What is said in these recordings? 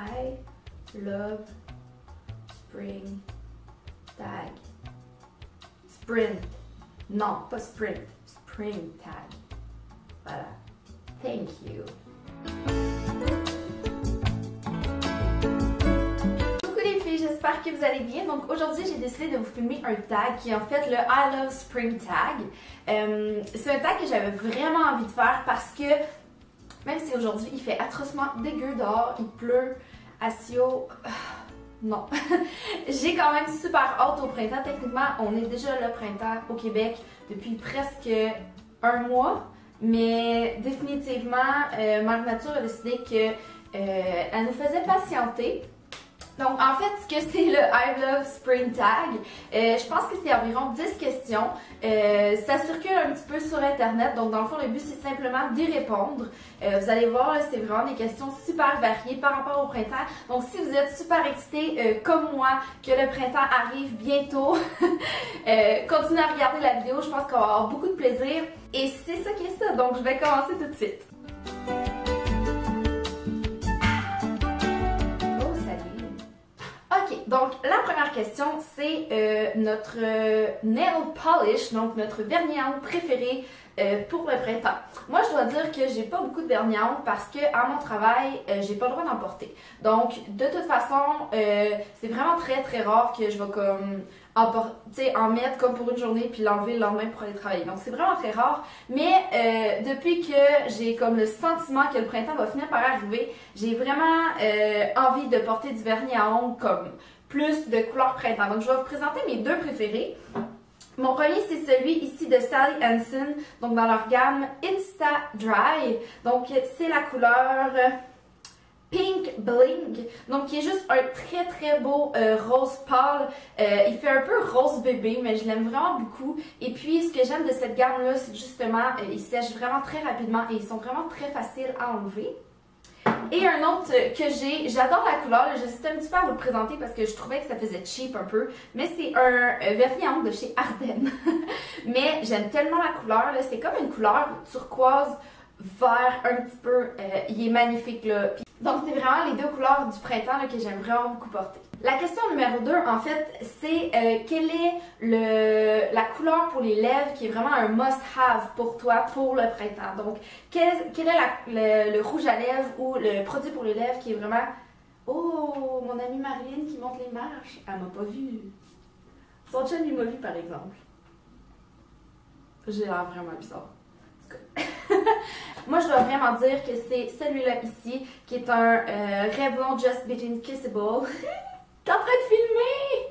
I love spring tag. Sprint. Non, pas sprint. Spring tag. Voilà. Thank you. Coucou les filles, j'espère que vous allez bien. Donc aujourd'hui, j'ai décidé de vous filmer un tag qui est en fait le I love spring tag. C'est un tag que j'avais vraiment envie de faire parce que même si aujourd'hui il fait atrocement dégueu dehors, il pleut, Asio, non. J'ai quand même super hâte au printemps. Techniquement, on est déjà le printemps au Québec depuis presque un mois. Mais définitivement, Mère Nature a décidé qu'elle nous faisait patienter. Donc en fait, ce que c'est le I Love Spring Tag, je pense que c'est environ 10 questions. Ça circule un petit peu sur internet, donc dans le fond le but c'est simplement d'y répondre. Vous allez voir, c'est vraiment des questions super variées par rapport au printemps. Donc si vous êtes super excité comme moi que le printemps arrive bientôt, continuez à regarder la vidéo, je pense qu'on va avoir beaucoup de plaisir. Et c'est ça qui est ça, donc je vais commencer tout de suite. Ok, donc la première question, c'est notre nail polish, donc notre vernis à ongles préféré pour le printemps. Moi, je dois dire que j'ai pas beaucoup de vernis à ongles parce que à mon travail, j'ai pas le droit d'en porter. Donc, de toute façon, c'est vraiment très rare que je vais comme en mettre comme pour une journée puis l'enlever le lendemain pour aller travailler. Donc, c'est vraiment très rare. Mais depuis que j'ai comme le sentiment que le printemps va finir par arriver, j'ai vraiment envie de porter du vernis à ongles comme plus de couleur printemps. Donc, je vais vous présenter mes deux préférés. Mon premier, c'est celui ici de Sally Hansen, donc dans leur gamme Insta Dry. Donc, c'est la couleur Pink Bling, donc qui est juste un très beau rose pâle. Il fait un peu rose bébé, mais je l'aime vraiment beaucoup. Et puis, ce que j'aime de cette gamme-là, c'est justement, ils sèchent vraiment très rapidement et ils sont vraiment très faciles à enlever. Et un autre que j'adore la couleur, j'hésitais un petit peu à vous le présenter parce que je trouvais que ça faisait cheap un peu, mais c'est un vernis à ongles de chez Ardennes. Mais j'aime tellement la couleur, c'est comme une couleur turquoise vert un petit peu, il est magnifique là. Donc c'est vraiment les deux couleurs du printemps là, que j'aime vraiment beaucoup porter. La question numéro 2, en fait, c'est quelle est la couleur pour les lèvres qui est vraiment un must-have pour toi pour le printemps. Donc, quel est le rouge à lèvres ou le produit pour les lèvres qui est vraiment... Oh, mon amie Marilyn qui monte les marches, elle m'a pas vue. Son chum, il m'a vue, par exemple. J'ai l'air vraiment bizarre. Moi, je dois vraiment dire que c'est celui-là ici, qui est un Revlon Just Begin Kissable. T'es en train de filmer!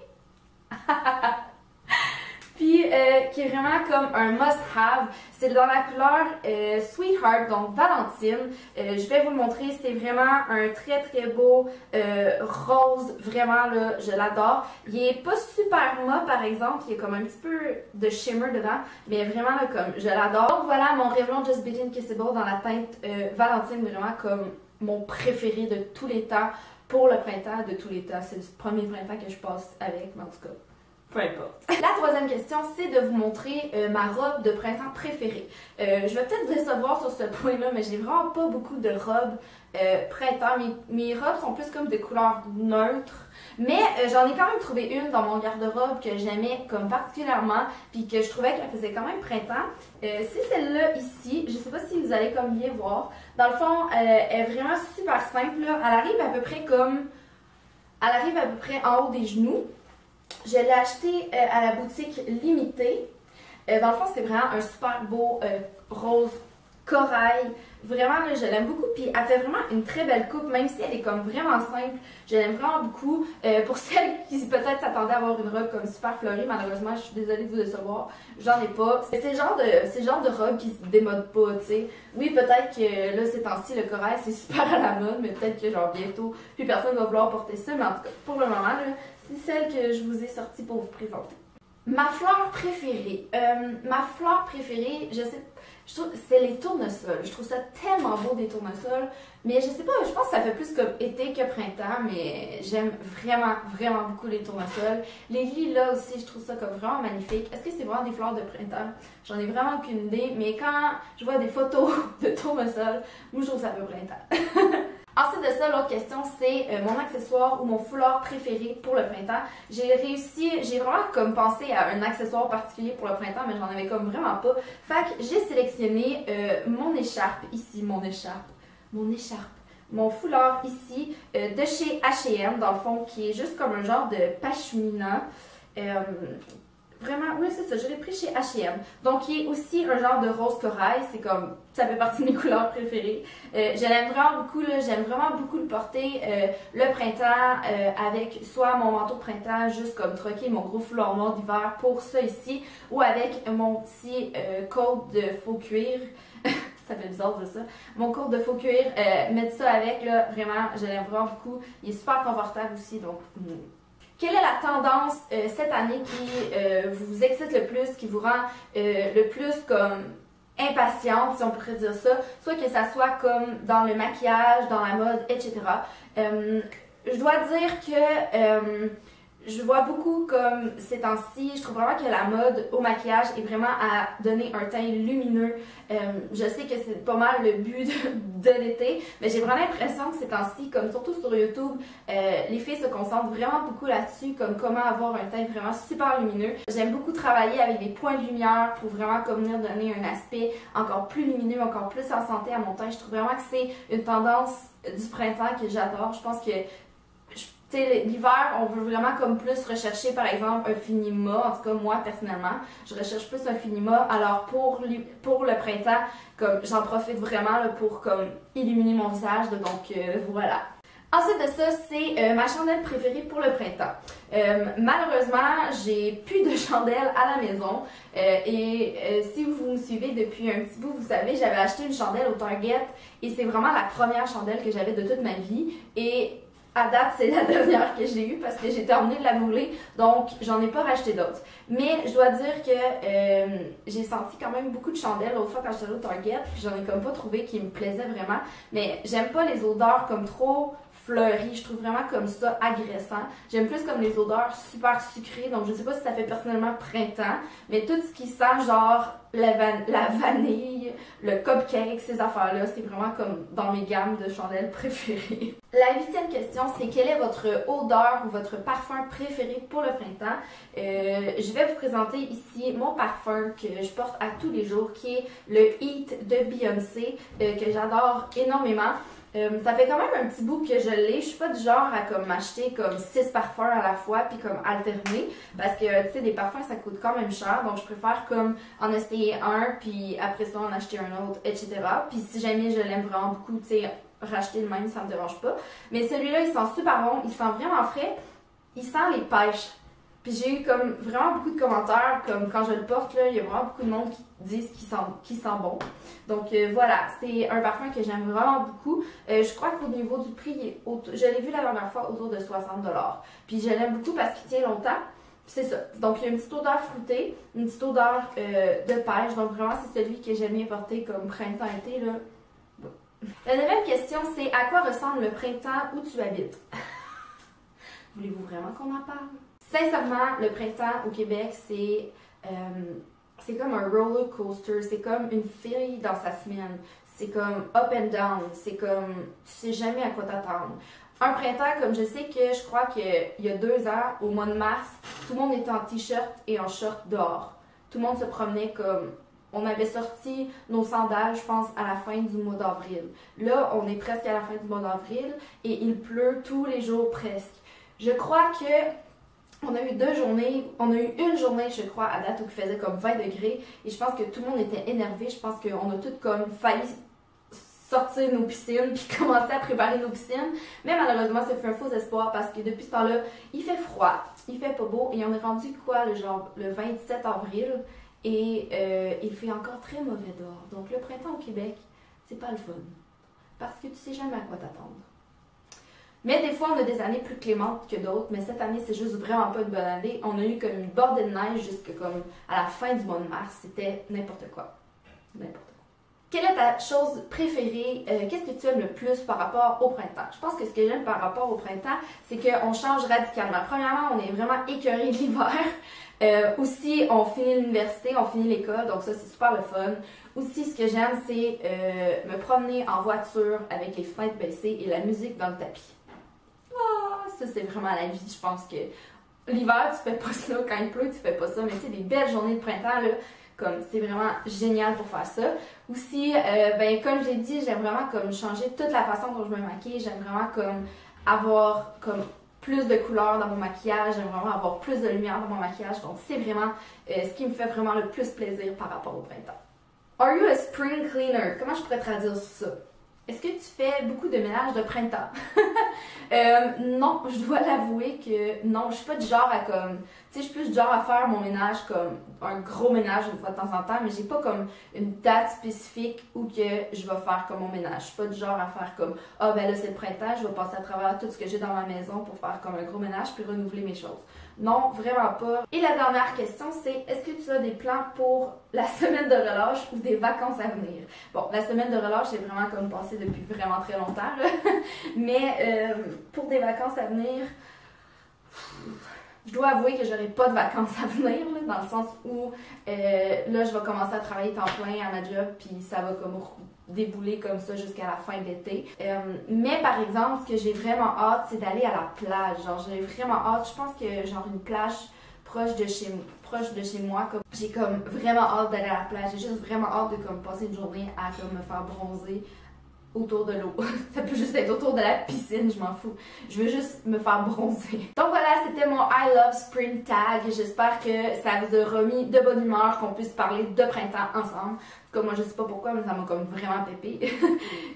Puis, qui est vraiment comme un must-have. C'est dans la couleur Sweetheart, donc Valentine. Je vais vous le montrer, c'est vraiment un très beau rose. Vraiment, là, je l'adore. Il est pas super mat, par exemple. Il y a comme un petit peu de shimmer dedans. Mais vraiment, là, comme, je l'adore. Donc voilà, mon Revlon Just Begin Kissable dans la teinte Valentine. Vraiment comme mon préféré de tous les temps. Pour le printemps, de tous les temps. C'est le premier printemps que je passe avec, mais en tout cas, peu importe. La troisième question, c'est de vous montrer ma robe de printemps préférée. Je vais peut-être décevoir sur ce point-là, mais j'ai vraiment pas beaucoup de robes printemps. Mes robes sont plus comme des couleurs neutres. Mais j'en ai quand même trouvé une dans mon garde-robe que j'aimais comme particulièrement, puis que je trouvais qu'elle faisait quand même printemps. C'est celle-là ici. Je sais pas si vous allez comme bien voir. Dans le fond, elle est vraiment super simple. Là. Elle arrive à peu près comme... Elle arrive à peu près en haut des genoux. Je l'ai achetée à la boutique Limitée. Dans le fond, c'est vraiment un super beau rose corail. Vraiment, là, je l'aime beaucoup. Puis, elle fait vraiment une très belle coupe, même si elle est comme vraiment simple. Je l'aime vraiment beaucoup. Pour celles qui peut-être s'attendaient à avoir une robe comme super fleurie, malheureusement, je suis désolée de vous décevoir. J'en ai pas. C'est le genre de robe qui se démode pas, tu sais. Oui, peut-être que là, ces temps-ci, le corail, c'est super à la mode, mais peut-être que genre bientôt, plus personne va vouloir porter ça. Mais en tout cas, pour le moment, là, c'est celle que je vous ai sortie pour vous présenter. Ma fleur préférée. Je trouve c'est les tournesols. Je trouve ça tellement beau des tournesols. Mais je sais pas, je pense que ça fait plus comme été que printemps, mais j'aime vraiment beaucoup les tournesols. Les lilas aussi, je trouve ça comme vraiment magnifique. Est-ce que c'est vraiment des fleurs de printemps? J'en ai vraiment aucune idée, mais quand je vois des photos de tournesols, moi je trouve ça un peu printemps. Ensuite de ça, l'autre question, c'est mon accessoire ou mon foulard préféré pour le printemps. J'ai vraiment comme pensé à un accessoire particulier pour le printemps, mais j'en avais comme vraiment pas. Fait que j'ai sélectionné mon écharpe, ici, mon foulard ici, de chez H&M, dans le fond, qui est juste comme un genre de pashmina. Vraiment, oui, c'est ça, je l'ai pris chez H&M. Donc, il est aussi un genre de rose corail, c'est comme, ça fait partie de mes couleurs préférées. Je l'aime vraiment beaucoup, là, j'aime vraiment beaucoup le porter le printemps avec soit mon manteau de printemps, juste comme troquer mon gros foulard noir d'hiver pour ça ici, ou avec mon petit coat de faux cuir. Ça fait bizarre de ça. Mon coat de faux cuir, mettre ça avec, là, vraiment, je l'aime vraiment beaucoup. Il est super confortable aussi, donc... Quelle est la tendance cette année qui vous excite le plus, qui vous rend le plus comme impatiente, si on pourrait dire ça, soit que ça soit comme dans le maquillage, dans la mode, etc. Je dois dire que je vois beaucoup comme ces temps-ci, je trouve vraiment que la mode au maquillage est vraiment à donner un teint lumineux. Je sais que c'est pas mal le but de l'été, mais j'ai vraiment l'impression que ces temps-ci, comme surtout sur YouTube, les filles se concentrent vraiment beaucoup là-dessus, comme comment avoir un teint vraiment super lumineux. J'aime beaucoup travailler avec des points de lumière pour vraiment comme venir donner un aspect encore plus lumineux, encore plus en santé à mon teint. Je trouve vraiment que c'est une tendance du printemps que j'adore. Je pense que l'hiver, on veut vraiment comme plus rechercher par exemple un finima, en tout cas moi personnellement, je recherche plus un finima, alors pour le printemps, comme j'en profite vraiment là, pour comme illuminer mon visage, donc voilà. Ensuite de ça, c'est ma chandelle préférée pour le printemps. Malheureusement, j'ai plus de chandelle à la maison et si vous me suivez depuis un petit bout, vous savez, j'avais acheté une chandelle au Target et c'est vraiment la première chandelle que j'avais de toute ma vie et à date, c'est la dernière que j'ai eue parce que j'ai terminé de la brûler, donc j'en ai pas racheté d'autres. Mais je dois dire que j'ai senti quand même beaucoup de chandelles l'autre fois quand j'étais allée au Target, puis j'en ai comme pas trouvé qui me plaisaient vraiment. Mais j'aime pas les odeurs comme trop fleuries, je trouve vraiment comme ça agressant. J'aime plus comme les odeurs super sucrées, donc je sais pas si ça fait personnellement printemps, mais tout ce qui sent genre la vanille, le cupcake, ces affaires-là, c'est vraiment comme dans mes gammes de chandelles préférées. La 8e question, c'est quelle est votre odeur ou votre parfum préféré pour le printemps? Je vais vous présenter ici mon parfum que je porte à tous les jours, qui est le Heat de Beyoncé, que j'adore énormément. Ça fait quand même un petit bout que je l'ai. Je suis pas du genre à comme m'acheter comme 6 parfums à la fois puis comme alterner parce que tu sais des parfums ça coûte quand même cher, donc je préfère comme en essayer un puis après ça en acheter un autre, etc. Puis si jamais je l'aime vraiment beaucoup, tu sais, racheter le même ça me dérange pas. Mais celui-là il sent super bon, il sent vraiment frais, il sent les pêches. Puis j'ai eu comme vraiment beaucoup de commentaires, comme quand je le porte, là, il y a vraiment beaucoup de monde qui disent qu'il sent bon. Donc voilà, c'est un parfum que j'aime vraiment beaucoup. Je crois qu'au niveau du prix, je l'ai vu la dernière fois autour de 60$. Puis je l'aime beaucoup parce qu'il tient longtemps. C'est ça. Donc il y a une petite odeur fruitée, une petite odeur de pêche. Donc vraiment c'est celui que j'aime bien porter comme printemps-été, là. Bon. La 9e question, c'est à quoi ressemble le printemps où tu habites? Voulez-vous vraiment qu'on en parle? Sincèrement, le printemps au Québec, c'est comme un roller coaster, c'est comme une fille dans sa semaine, c'est comme up and down, c'est comme tu sais jamais à quoi t'attendre. Un printemps, comme je sais que je crois qu'il y a 2 ans, au mois de mars, tout le monde était en t-shirt et en short dehors. Tout le monde se promenait comme... On avait sorti nos sandales, je pense, à la fin du mois d'avril. Là, on est presque à la fin du mois d'avril et il pleut tous les jours presque. Je crois que... On a eu une journée, je crois, à date où il faisait comme 20 degrés et je pense que tout le monde était énervé. Je pense qu'on a tous comme failli sortir nos piscines puis commencer à préparer nos piscines. Mais malheureusement, ça fait un faux espoir parce que depuis ce temps-là, il fait froid, il fait pas beau et on est rendu quoi, le 27 avril et il fait encore très mauvais dehors. Donc le printemps au Québec, c'est pas le fun parce que tu sais jamais à quoi t'attendre. Mais des fois, on a des années plus clémentes que d'autres, mais cette année, c'est juste vraiment pas une bonne année. On a eu comme une bordée de neige jusqu'à comme à la fin du mois de mars. C'était n'importe quoi. N'importe quoi. Quelle est ta chose préférée? Qu'est-ce que tu aimes le plus par rapport au printemps? Je pense que ce que j'aime par rapport au printemps, c'est qu'on change radicalement. Premièrement, on est vraiment écœuré de l'hiver. Aussi, on finit l'université, on finit l'école, donc ça, c'est super le fun. Aussi, ce que j'aime, c'est me promener en voiture avec les fenêtres baissées et la musique dans le tapis. Ah, ça, c'est vraiment la vie. Je pense que l'hiver, tu fais pas ça. Quand il pleut, tu fais pas ça. Mais tu sais, des belles journées de printemps, là, comme c'est vraiment génial pour faire ça. Aussi, ben, comme je l'ai dit, j'aime vraiment comme changer toute la façon dont je me maquille. J'aime vraiment comme avoir comme plus de couleurs dans mon maquillage. J'aime vraiment avoir plus de lumière dans mon maquillage. Donc, c'est vraiment ce qui me fait vraiment le plus plaisir par rapport au printemps. Are you a spring cleaner? Comment je pourrais traduire ça? Est-ce que tu fais beaucoup de ménage de printemps? Non, je dois l'avouer que non, je suis pas du genre à comme... Tu sais, je suis plus du genre à faire mon ménage comme un gros ménage une fois de temps en temps, mais j'ai pas comme une date spécifique où que je vais faire comme mon ménage. Je suis pas du genre à faire comme ah ben là c'est le printemps, je vais passer à travers tout ce que j'ai dans ma maison pour faire comme un gros ménage puis renouveler mes choses. Non, vraiment pas. Et la dernière question, c'est est-ce que tu as des plans pour la semaine de relâche ou des vacances à venir? Bon, la semaine de relâche, c'est vraiment comme passé depuis vraiment très longtemps, là. Mais pour des vacances à venir, je dois avouer que j'aurai pas de vacances à venir, là, dans le sens où là, je vais commencer à travailler temps plein à ma job, puis ça va comme débouler comme ça jusqu'à la fin de l'été. Mais par exemple, ce que j'ai vraiment hâte, c'est d'aller à la plage. Genre, j'ai vraiment hâte, je pense que genre une plage proche de chez moi, comme j'ai comme vraiment hâte d'aller à la plage. J'ai juste vraiment hâte de comme passer une journée à comme me faire bronzer autour de l'eau. Ça peut juste être autour de la piscine, je m'en fous. Je veux juste me faire bronzer. Donc voilà, c'était mon I Love Spring Tag. J'espère que ça vous a remis de bonne humeur, qu'on puisse parler de printemps ensemble. En tout cas, moi, je sais pas pourquoi, mais ça m'a comme vraiment pépé.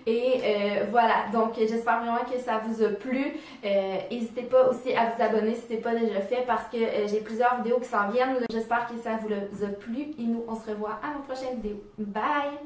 Et voilà, donc j'espère vraiment que ça vous a plu. N'hésitez pas aussi à vous abonner si ce n'est pas déjà fait parce que j'ai plusieurs vidéos qui s'en viennent. J'espère que ça vous a plu et nous, on se revoit à ma prochaine vidéo. Bye!